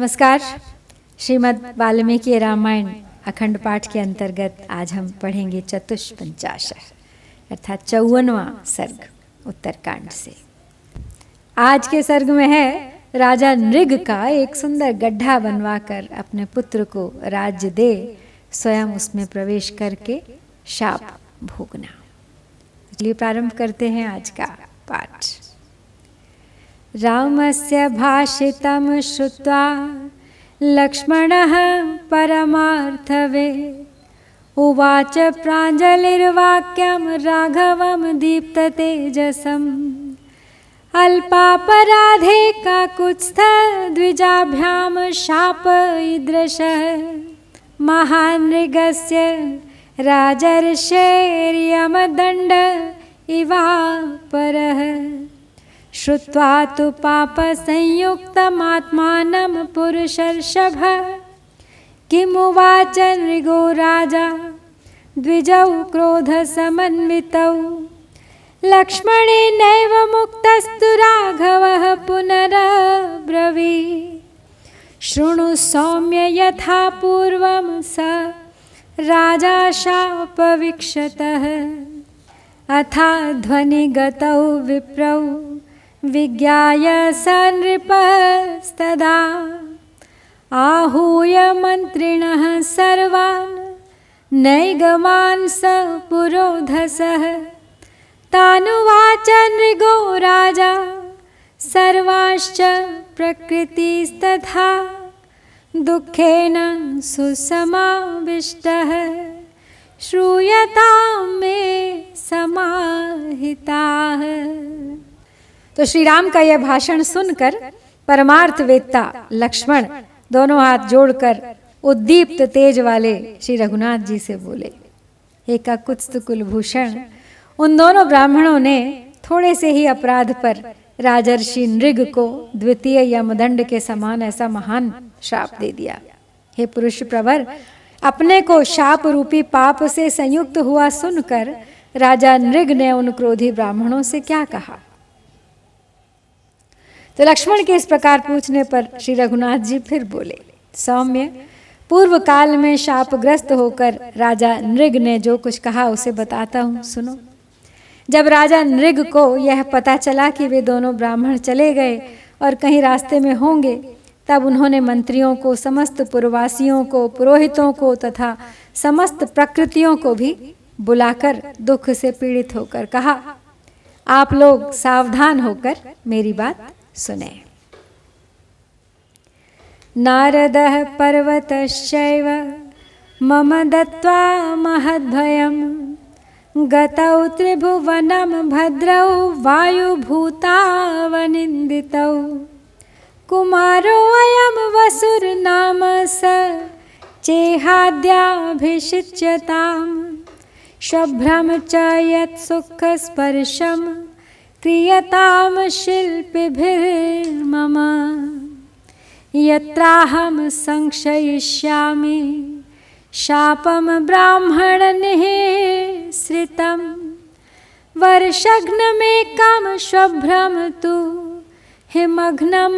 नमस्कार। श्रीमद् वाल्मीकि रामायण अखंड पाठ के अंतर्गत आज हम पढ़ेंगे चतुष्पंचाशः अर्थात 54वां सर्ग उत्तरकांड से। आज के सर्ग में है राजा नृग का एक सुंदर गड्ढा बनवाकर अपने पुत्र को राज्य दे स्वयं उसमें प्रवेश करके शाप भोगना। इसलिए प्रारंभ करते हैं आज का पाठ। रामस्य भाषितं श्रुत्वा लक्ष्मणः परमार्थवेत् उवाच प्राञ्जलिर्वाक्यं राघवं दीप्ततेजसम् अल्पापराधे काकुत्स्थद्विजाभ्यां शाप ईदृशः महानृगस्य राजर्षेर्यमदण्ड इवापरः श्रुत्वा तु पापसंयुक्तमात्मानं पुरुषर्षभ किमुवाच नृगो राजा द्विजौ क्रोधसमन्वितौ लक्ष्मणेनैव मुक्तस्तु राघवः पुनरब्रवीत् शृणु सौम्य यथा पूर्वं स राजा शापवीक्षतः अथा ध्वनिगतौ विप्रौ विज्ञाय स नृपस्तदा आहूय मन्त्रिणः सर्वान् नैगमान् स पुरोधसः तानुवाच नृगो राजा सर्वाश्च प्रकृतिस्तथा दुःखेन सुसमाविष्टः श्रूयतां मे समाहिताः। तो श्री राम का यह भाषण सुनकर परमार्थवेत्ता लक्ष्मण दोनों हाथ जोड़कर उद्दीप्त तेज वाले श्री रघुनाथ जी से बोले, हे काकुत्स्थ कुलभूषण, उन दोनों ब्राह्मणों ने थोड़े से ही अपराध पर राजर्षि नृग को द्वितीय यमदंड के समान ऐसा महान शाप दे दिया। हे पुरुष प्रवर, अपने को शाप रूपी पाप से संयुक्त हुआ सुनकर राजा नृग ने उन क्रोधी ब्राह्मणों से क्या कहा। तो लक्ष्मण के इस प्रकार पूछने पर श्री रघुनाथ जी फिर बोले, सौम्य, पूर्व काल में शापग्रस्त होकर राजा नृग ने जो कुछ कहा उसे बताता हूँ, सुनो। जब राजा नृग को यह पता चला कि वे दोनों ब्राह्मण चले गए और कहीं रास्ते में होंगे, तब उन्होंने मंत्रियों को, समस्त पुरवासियों को, पुरोहितों को तथा समस्त प्रकृतियों को भी बुलाकर दुख से पीड़ित होकर कहा, आप लोग सावधान होकर मेरी बात सुने। नारदः पर्वतश्चैव मम दत्त्वा महद्भयं गतौ त्रिभुवनं भद्रौ वायुभूतावनिन्दितौ कुमारोऽयं वसुर्नाम स चेहाद्याभिषिच्यतां शुभ्रं च यत्सुखस्पर्शं क्रियतां शिल्पिभिर्मम यत्राहं संशयिष्यामि शापं ब्राह्मणनिःसृतं वर्षघ्नमेकं शुभ्रं तु हिमघ्नं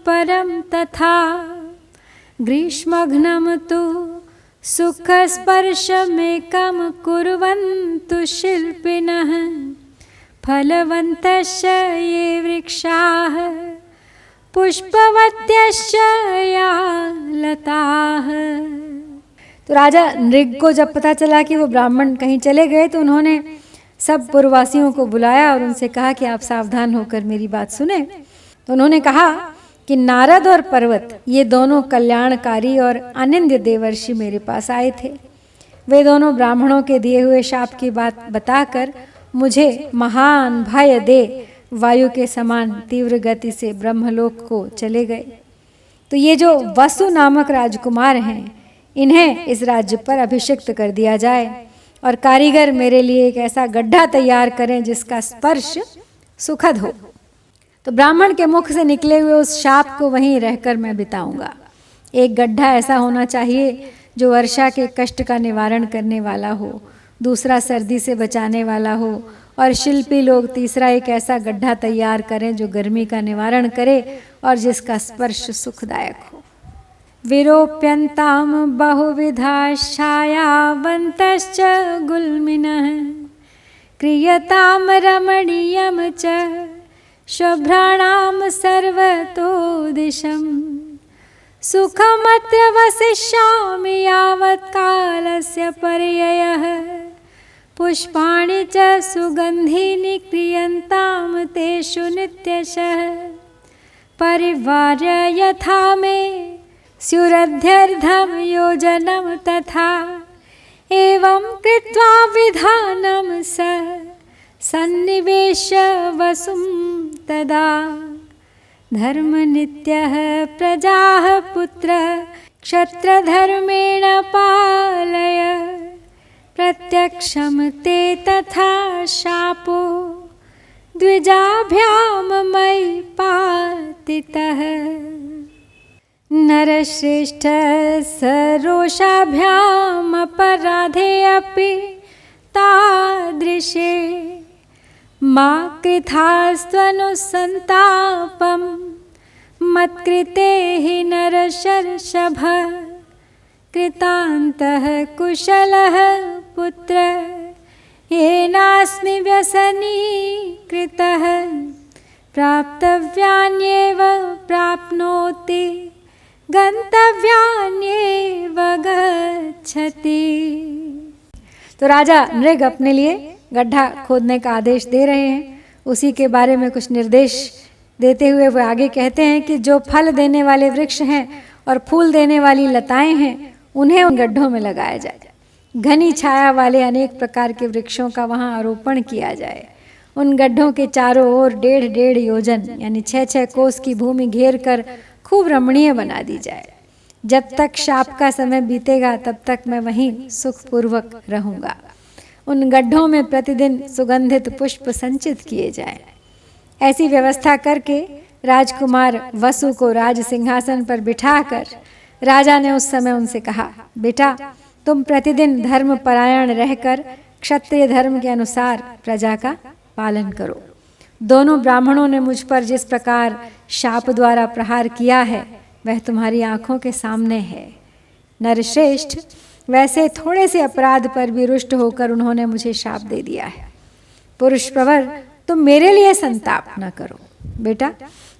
परं तथा ग्रीष्मघ्नं तु सुखस्पर्शमेकं कुर्वन्तु शिल्पिनः फलवन्तश्च ये वृक्षाः पुष्पवत्यश्च या लताः। तो राजा नृग को जब पता चला कि वो ब्राह्मण कहीं चले गए तो उन्होंने सब पुरवासियों को बुलाया और उनसे कहा कि आप सावधान होकर मेरी बात सुने। तो उन्होंने कहा कि नारद और पर्वत ये दोनों कल्याणकारी और अनिंद्य देवर्षि मेरे पास आए थे। वे दोनों ब्राह्मणों के दिए हुए शाप की बात बताकर मुझे महान भय दे वायु के समान तीव्र गति से ब्रह्मलोक को चले गए। तो ये जो वसु नामक राजकुमार हैं, इन्हें इस राज्य पर अभिषिक्त कर दिया जाए और कारीगर मेरे लिए एक ऐसा गड्ढा तैयार करें जिसका स्पर्श सुखद हो। तो ब्राह्मण के मुख से निकले हुए उस शाप को वहीं रहकर मैं बिताऊंगा। एक गड्ढा ऐसा होना चाहिए जो वर्षा के कष्ट का निवारण करने वाला हो, दूसरा सर्दी से बचाने वाला हो और शिल्पी लोग तीसरा एक ऐसा गड्ढा तैयार करें जो गर्मी का निवारण करे और जिसका स्पर्श सुखदायक हो। विरोप्यन्तां बहुविधाश्छायावन्तश्च गुल्मिनः क्रियतां रमणीयं च शुभ्राणां सर्वतो दिशं सुखमत्र वसिष्यामि यावत् कालस्य पर्ययः पुष्पाणि च सुगन्धीनि क्रियन्तां तेषु नित्यशः परिवार्य यथा मे स्युरध्यर्धं योजनं तथा एवं कृत्वा विधानं सन्निवेश्य वसुं तदा धर्मनित्यः प्रजाः पुत्र क्षत्रधर्मेण पालय प्रत्यक्षं ते तथा शापो द्विजाभ्यां मयि पातितः नरश्रेष्ठ सरोषाभ्याम् अपराधे अपि तादृशे मा कृतास्त्वनुसन्तापं मत्कृते हि नरशर्षभ कृतान्तः कुशलः पुत्र येनास्मि व्यसनी कृतः प्राप्तव्यान्येव प्राप्नोति गंतव्यान्येव गच्छति। तो राजा नृग अपने लिए गड्ढा खोदने का आदेश दे रहे हैं। उसी के बारे में कुछ निर्देश देते हुए वो आगे कहते हैं कि जो फल देने वाले वृक्ष हैं और फूल देने वाली लताएं हैं उन्हें उन गड्ढों में लगाया जाए। घनी छाया वाले अनेक प्रकार के वृक्षों का वहाँ आरोपण किया जाए। उन गड्ढों के चारों ओर 1.5 योजन यानी 6 कोस की भूमि घेर कर खूब रमणीय बना दी जाए। जब तक शाप का समय बीतेगा तब तक मैं वहीं सुखपूर्वक रहूँगा। उन गड्ढों में प्रतिदिन सुगंधित पुष्प संचित किए जाए। ऐसी व्यवस्था करके राजकुमार वसु को राज सिंहासन पर बिठाकर राजा ने उस समय उनसे कहा, बेटा तुम प्रतिदिन धर्मपरायण रहकर क्षत्रिय धर्म के अनुसार प्रजा का पालन करो। दोनों ब्राह्मणों ने मुझ पर जिस प्रकार शाप द्वारा प्रहार किया है वह तुम्हारी आंखों के सामने है। नरश्रेष्ठ, वैसे थोड़े से अपराध पर भी रुष्ट होकर उन्होंने मुझे शाप दे दिया है। पुरुष प्रवर, तुम मेरे लिए संताप न करो। बेटा,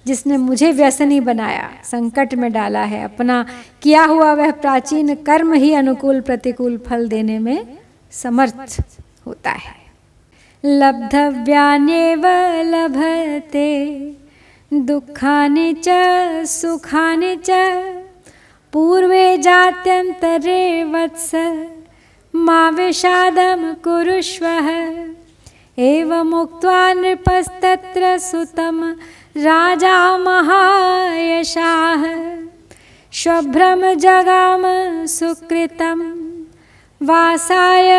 जिसने मुझे व्यसनी बनाया, संकट में डाला है, अपना किया हुआ वह प्राचीन कर्म ही अनुकूल प्रतिकूल फल देने में समर्थ होता है। लब्धव्यान्येव लभते दुःखानि च सुखानि च पूर्वे जात्यन्तरे वत्स मा विषादं कुरुष्वः। एवमुक्त्वा नृपस्तत्र सुतं राजा महायशाः शुभ्रं जगाम सुकृतं वासाय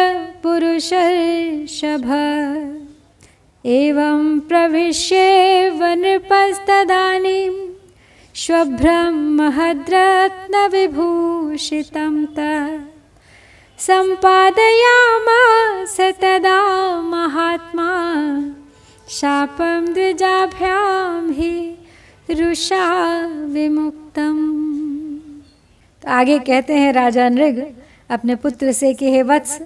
पुरुषर्षभ। एवं प्रविश्येव नृपस्तदानीं शुभ्रं महद्रत्नविभूषितं तं सम्पादयामास तदा महात्मा शापं द्विजाभ्यां हि रुषा विमुक्तम। तो आगे कहते हैं राजा नृग अपने पुत्र से कि हे वत्स,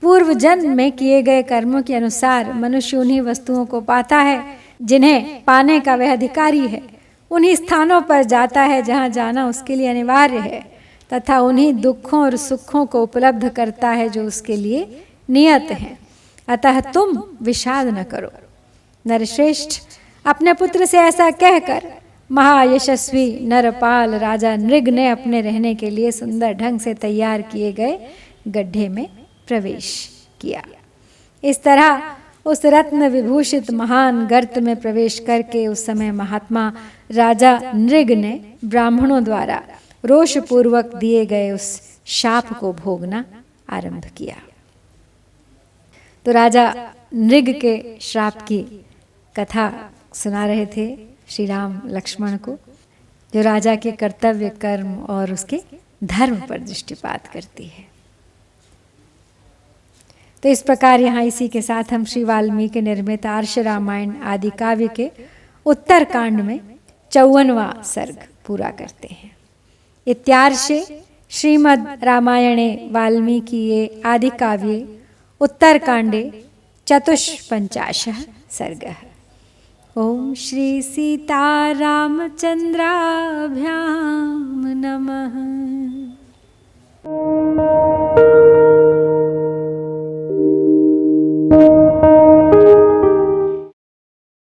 पूर्व जन्म में किए गए कर्मों के अनुसार मनुष्य उन्हीं वस्तुओं को पाता है जिन्हें पाने का वह अधिकारी है, उन्हीं स्थानों पर जाता है जहाँ जाना उसके लिए अनिवार्य है, तथा उन्हीं दुखों और सुखों को उपलब्ध करता है जो उसके लिए नियत हैं। अतः तुम विषाद न करो। नरश्रेष्ठ, अपने पुत्र से ऐसा कहकर महायशस्वी नरपाल राजा नृग ने अपने रहने के लिए सुंदर ढंग से तैयार किए गए गड्ढे में प्रवेश किया। इस तरह उस रत्न विभूषित महान गर्त में प्रवेश करके उस समय महात्मा राजा नृग ने ब्राह्मणों द्वारा रोषपूर्वक दिए गए उस शाप को भोगना आरंभ किया। तो राजा नृग के श्राप की कथा सुना रहे थे श्री राम लक्ष्मण को, जो राजा के कर्तव्य कर्म और उसके धर्म पर दृष्टिपात करती है। तो इस प्रकार यहाँ इसी के साथ हम श्री वाल्मीकि निर्मित आर्ष रामायण आदि काव्य के उत्तर कांड में 54वां सर्ग पूरा करते हैं। इत्यार्षे श्रीमद् रामायणे वाल्मीकिये आदिकाव्ये उत्तरकाण्डे 54 सर्गः। ॐ श्री सीतारामचन्द्राभ्यां नमः।